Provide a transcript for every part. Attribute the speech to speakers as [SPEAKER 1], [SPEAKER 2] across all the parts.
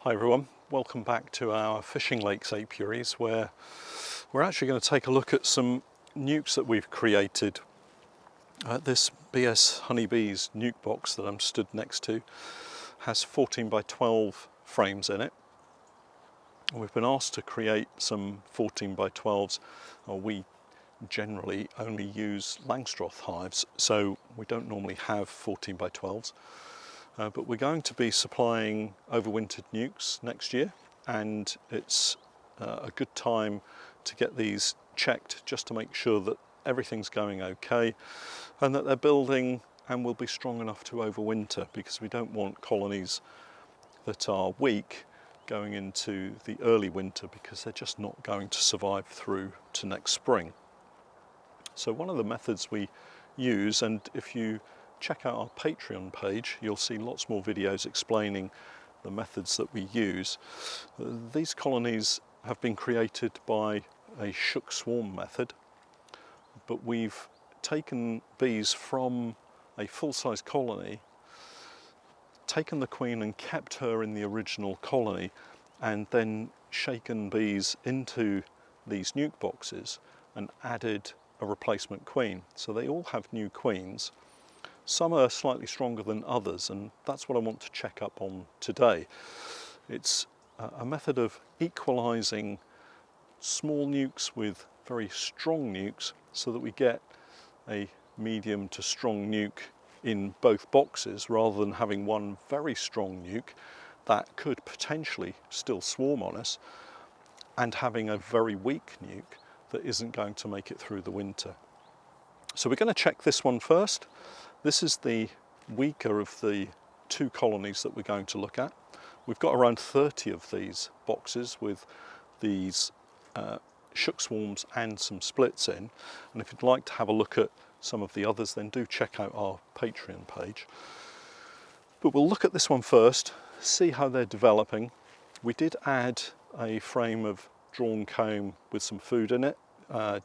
[SPEAKER 1] Hi everyone, welcome back to our fishing lakes apiaries, where we're actually going to take a look at some nukes that we've created. This BS Honeybee's nuke box that I'm stood next to has 14 by 12 frames in it. We've been asked to create some 14 by 12s. We generally only use Langstroth hives, so we don't normally have 14 by 12s. But we're going to be supplying overwintered nukes next year, and it's a good time to get these checked just to make sure that everything's going okay and that they're building and will be strong enough to overwinter, because we don't want colonies that are weak going into the early winter, because they're just not going to survive through to next spring. So one of the methods we use, and if you check out our Patreon page, you'll see lots more videos explaining the methods that we use. These colonies have been created by a shook swarm method, but we've taken bees from a full-size colony, taken the queen and kept her in the original colony, and then shaken bees into these nuke boxes and added a replacement queen. So they all have new queens. Some are slightly stronger than others, and that's what I want to check up on today. It's a method of equalising small nukes with very strong nukes so that we get a medium to strong nuke in both boxes, rather than having one very strong nuke that could potentially still swarm on us and having a very weak nuke that isn't going to make it through the winter. So we're going to check this one first. This is the weaker of the two colonies that we're going to look at. We've got around 30 of these boxes with these shook swarms and some splits in. And if you'd like to have a look at some of the others, then do check out our Patreon page. But we'll look at this one first, see how they're developing. We did add a frame of drawn comb with some food in it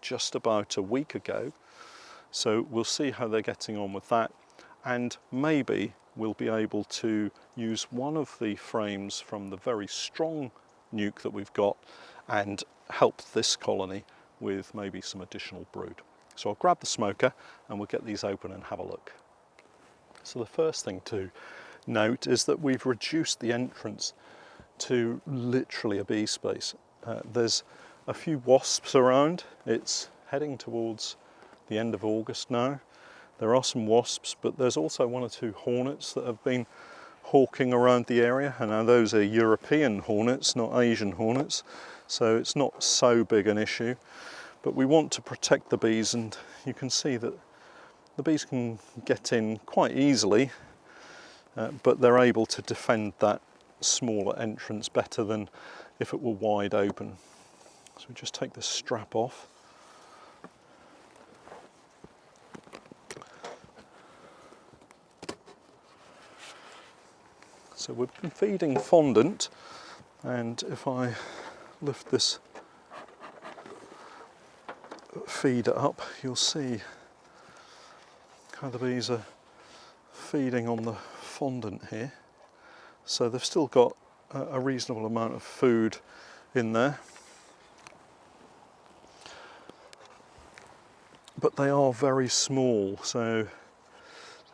[SPEAKER 1] just about a week ago. So we'll see how they're getting on with that, and maybe we'll be able to use one of the frames from the very strong nuke that we've got and help this colony with maybe some additional brood. So I'll grab the smoker and we'll get these open and have a look. So the first thing to note is that we've reduced the entrance to literally a bee space. There's a few wasps around. It's heading towards the end of August now. There are some wasps, but there's also one or two hornets that have been hawking around the area, and now those are European hornets, not Asian hornets, so it's not so big an issue. But we want to protect the bees, and you can see that the bees can get in quite easily, but they're able to defend that smaller entrance better than if it were wide open. So we just take this strap off. So we've been feeding fondant, and if I lift this feeder up, you'll see how the bees are feeding on the fondant here. So they've still got a reasonable amount of food in there, but they are very small. So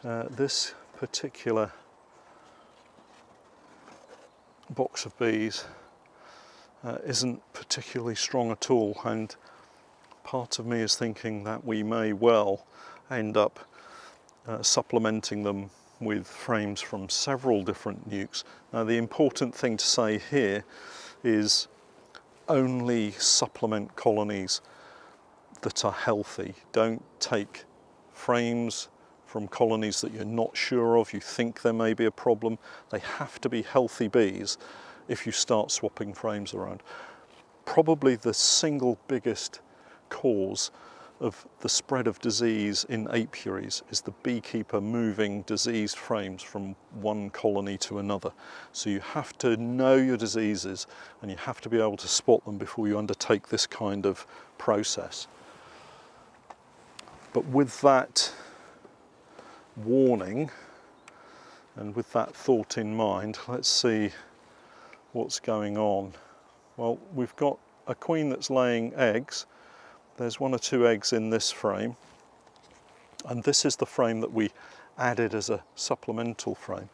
[SPEAKER 1] this particular box of bees isn't particularly strong at all, and part of me is thinking that we may well end up supplementing them with frames from several different nukes. Now the important thing to say here is only supplement colonies that are healthy. Don't take frames from colonies that you're not sure of, you think there may be a problem. They have to be healthy bees if you start swapping frames around. Probably the single biggest cause of the spread of disease in apiaries is the beekeeper moving diseased frames from one colony to another. So you have to know your diseases, and you have to be able to spot them before you undertake this kind of process. But with that warning and with that thought in mind, let's see what's going on. Well, we've got a queen that's laying eggs. There's 1 or 2 eggs in this frame, and this is the frame that we added as a supplemental frame.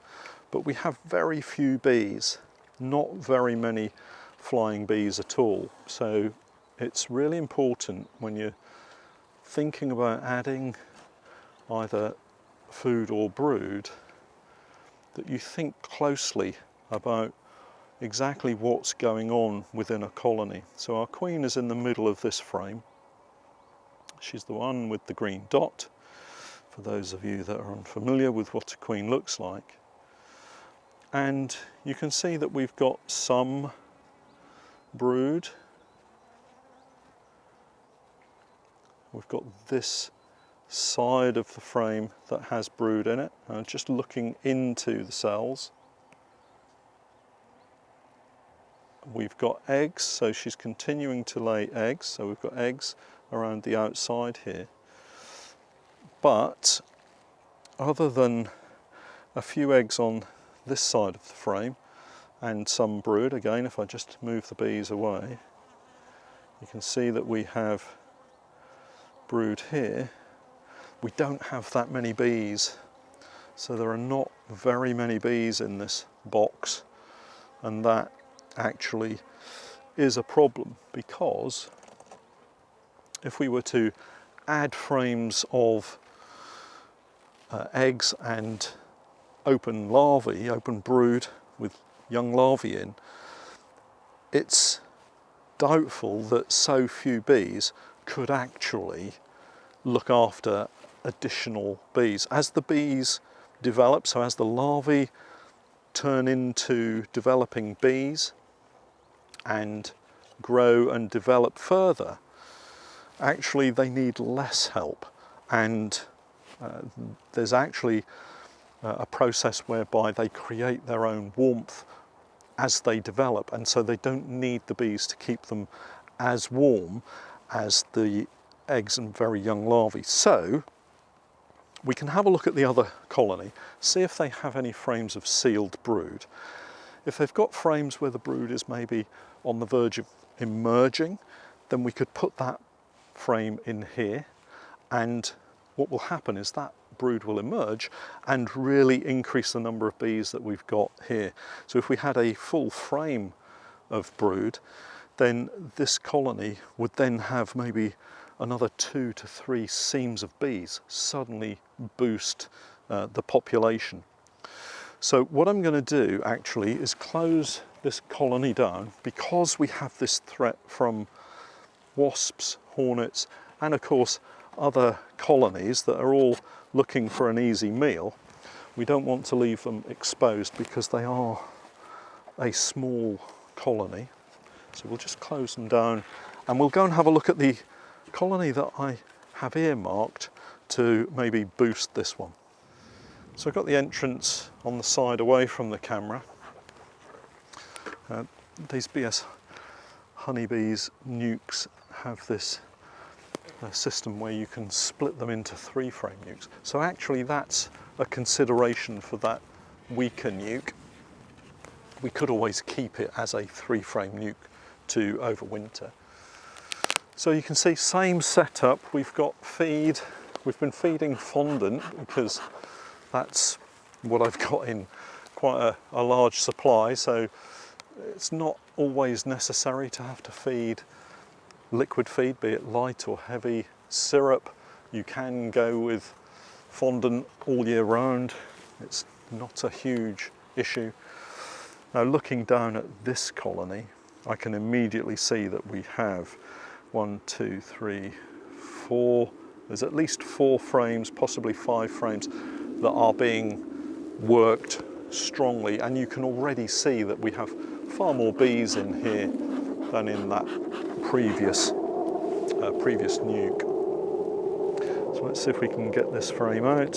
[SPEAKER 1] But we have very few bees, not very many flying bees at all. So it's really important when you're thinking about adding either food or brood that you think closely about exactly what's going on within a colony. So our queen is in the middle of this frame. She's the one with the green dot, for those of you that are unfamiliar with what a queen looks like. And you can see that we've got some brood. We've got this side of the frame that has brood in it. Just looking into the cells. We've got eggs, so she's continuing to lay eggs, so we've got eggs around the outside here. But other than a few eggs on this side of the frame and some brood, again if I just move the bees away, you can see that we have brood here. We don't have that many bees, so there are not very many bees in this box, and that actually is a problem, because if we were to add frames of eggs and open larvae, open brood with young larvae in, it's doubtful that so few bees could actually look after additional bees. As the bees develop, so as the larvae turn into developing bees and grow and develop further, actually they need less help, and there's actually a process whereby they create their own warmth as they develop, and so they don't need the bees to keep them as warm as the eggs and very young larvae. So we can have a look at the other colony, see if they have any frames of sealed brood. If they've got frames where the brood is maybe on the verge of emerging, then we could put that frame in here, and what will happen is that brood will emerge and really increase the number of bees that we've got here. So if we had a full frame of brood, then this colony would then have maybe another 2 to 3 seams of bees, suddenly boost the population. So what I'm going to do actually is close this colony down, because we have this threat from wasps, hornets, and of course other colonies that are all looking for an easy meal. We don't want to leave them exposed because they are a small colony. So we'll just close them down, and we'll go and have a look at the colony that I have earmarked to maybe boost this one. So I've got the entrance on the side away from the camera. These BS Honeybees nukes have this system where you can split them into 3 frame nukes. So actually that's a consideration for that weaker nuke. We could always keep it as a 3 frame nuke to overwinter. So you can see, same setup. We've got feed. We've been feeding fondant because that's what I've got in quite a large supply. So it's not always necessary to have to feed liquid feed, be it light or heavy syrup. You can go with fondant all year round. It's not a huge issue. Now looking down at this colony, I can immediately see that we have 1, 2, 3, 4, there's at least 4 frames, possibly 5 frames that are being worked strongly, and you can already see that we have far more bees in here than in that previous nuke. So let's see if we can get this frame out.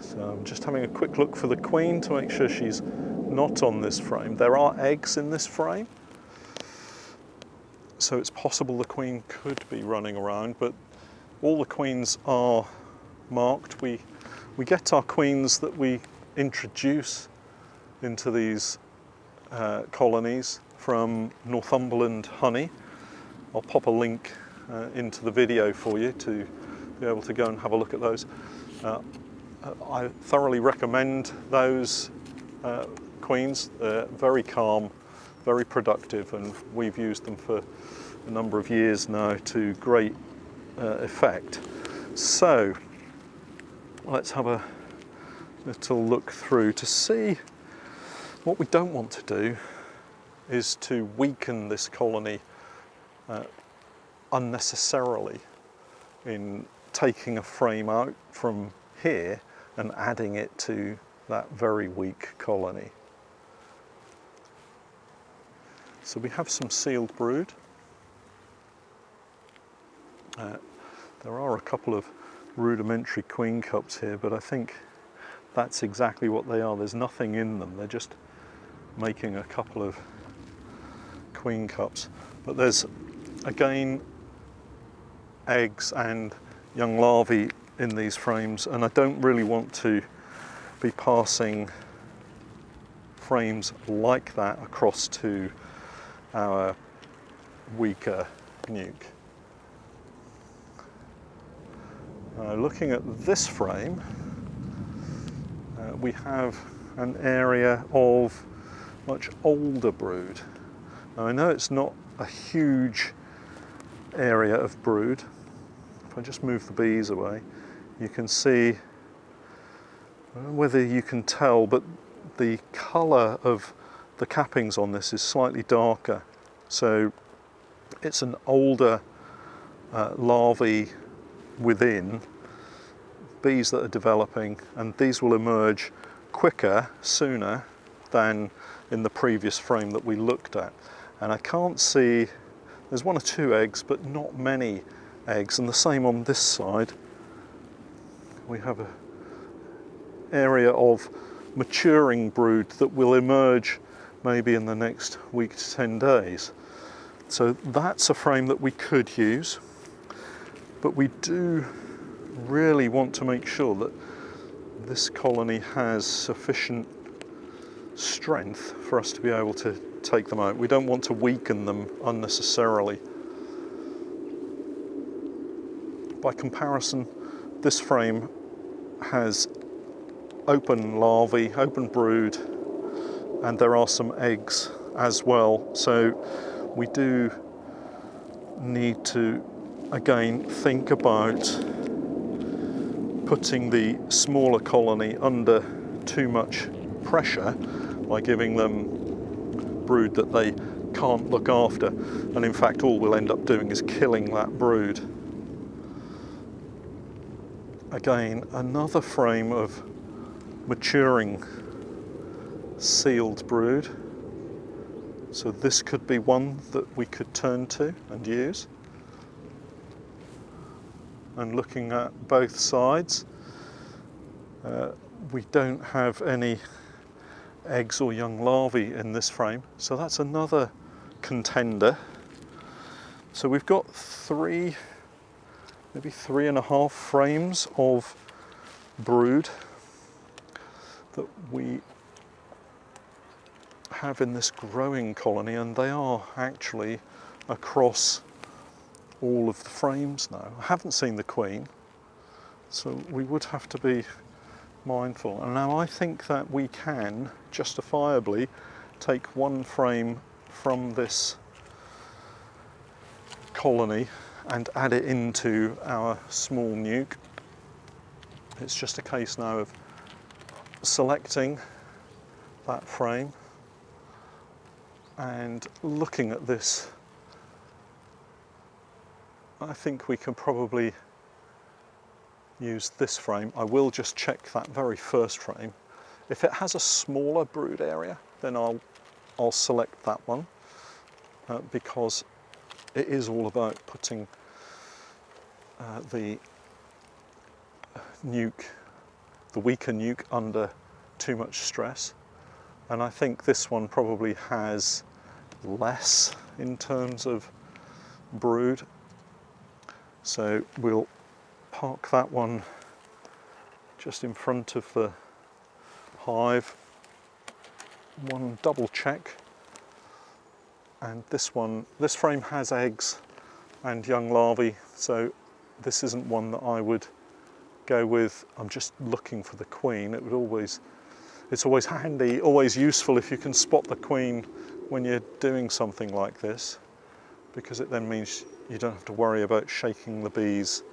[SPEAKER 1] So I'm just having a quick look for the queen to make sure she's not on this frame. There are eggs in this frame, So it's possible the queen could be running around, but all the queens are marked. We get our queens that we introduce into these colonies from Northumberland honey. I'll pop a link into the video for you to be able to go and have a look at those. I thoroughly recommend those queens. They're very calm, very productive, and we've used them for a number of years now to great effect. So let's have a little look through to see what we don't want to do is to weaken this colony unnecessarily in taking a frame out from here and adding it to that very weak colony. So we have some sealed brood. There are a couple of rudimentary queen cups here, but I think that's exactly what they are. There's nothing in them. They're just making a couple of queen cups. But there's, again, eggs and young larvae in these frames, and I don't really want to be passing frames like that across to our weaker nuke. Looking at this frame, we have an area of much older brood. Now I know it's not a huge area of brood. If I just move the bees away, you can see, I don't know whether you can tell, but the colour of the cappings on this is slightly darker. So it's an older larvae within, bees that are developing, and these will emerge quicker, sooner than in the previous frame that we looked at. And I can't see, there's one or two eggs, but not many eggs, and the same on this side. We have an area of maturing brood that will emerge maybe in the next week to 10 days. So that's a frame that we could use, but we do really want to make sure that this colony has sufficient strength for us to be able to take them out. We don't want to weaken them unnecessarily. By comparison, this frame has open larvae, open brood, and there are some eggs as well. So we do need to again think about putting the smaller colony under too much pressure by giving them brood that they can't look after, and in fact all we'll end up doing is killing that brood. Again, another frame of maturing sealed brood, so this could be one that we could turn to and use. And looking at both sides, we don't have any eggs or young larvae in this frame, so that's another contender. So we've got three, maybe 3.5 frames of brood that we have in this growing colony, and they are actually across all of the frames now. I haven't seen the queen, so we would have to be mindful. And now I think that we can justifiably take one frame from this colony and add it into our small nuke. It's just a case now of selecting that frame and looking at this. I think we can probably use this frame. I will just check that very first frame. If it has a smaller brood area, then I'll select that one because it is all about putting the nuke, the weaker nuke, under too much stress. And I think this one probably has less in terms of brood. So we'll park that one just in front of the hive. One double check, and this frame has eggs and young larvae, so this isn't one that I would go with. I'm just looking for the queen. It's always handy, always useful if you can spot the queen when you're doing something like this, because it then means you don't have to worry about shaking the bees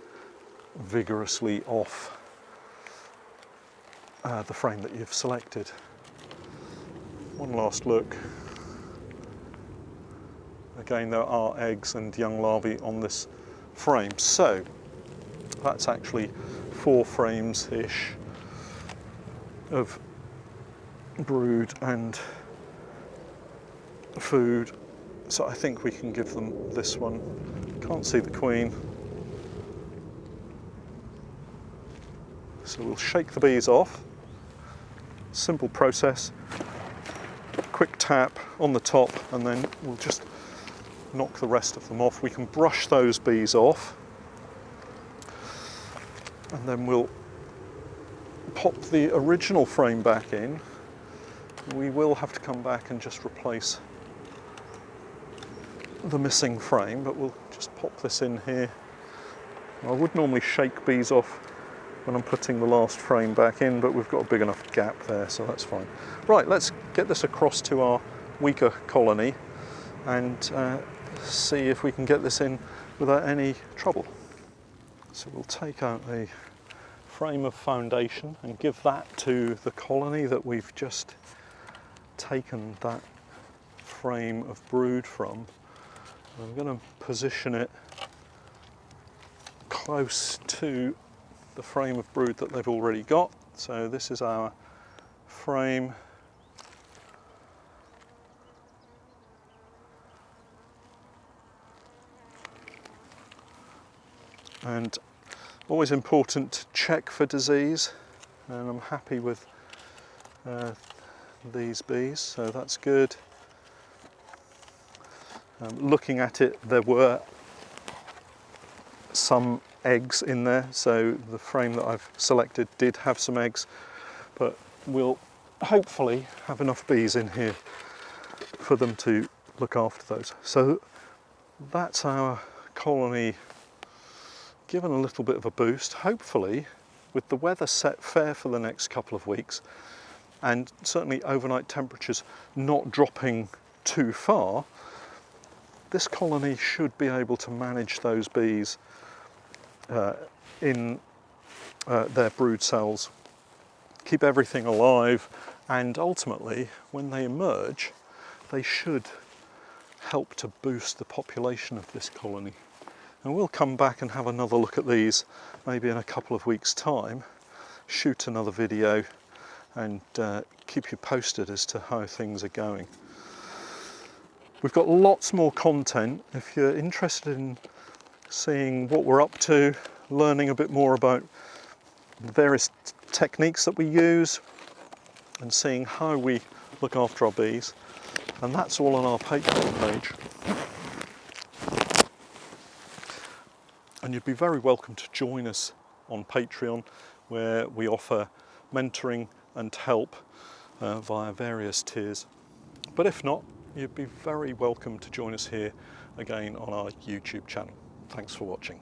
[SPEAKER 1] vigorously off the frame that you've selected. One last look. Again, there are eggs and young larvae on this frame, so that's actually 4 frames-ish of brood and food. So I think we can give them this one. Can't see the queen. So we'll shake the bees off. Simple process. Quick tap on the top, and then we'll just knock the rest of them off. We can brush those bees off, and then we'll pop the original frame back in. We will have to come back and just replace the missing frame, but we'll just pop this in here. I would normally shake bees off when I'm putting the last frame back in, but we've got a big enough gap there, so that's fine. Right, let's get this across to our weaker colony and see if we can get this in without any trouble. So we'll take out a frame of foundation and give that to the colony that we've just taken that frame of brood from. I'm going to position it close to the frame of brood that they've already got. So this is our frame. And always important to check for disease, and I'm happy with these bees, so that's good. Looking at it, there were some eggs in there, so the frame that I've selected did have some eggs, but we'll hopefully have enough bees in here for them to look after those. So that's our colony given a little bit of a boost. Hopefully, with the weather set fair for the next couple of weeks, and certainly overnight temperatures not dropping too far, this colony should be able to manage those bees in their brood cells, keep everything alive, and ultimately, when they emerge, they should help to boost the population of this colony. And we'll come back and have another look at these maybe in a couple of weeks' time, shoot another video, and keep you posted as to how things are going. We've got lots more content. If you're interested in seeing what we're up to, learning a bit more about the various techniques that we use, and seeing how we look after our bees, and that's all on our Patron page. And you'd be very welcome to join us on Patreon, where we offer mentoring and help via various tiers. But if not, you'd be very welcome to join us here again on our YouTube channel. Thanks for watching.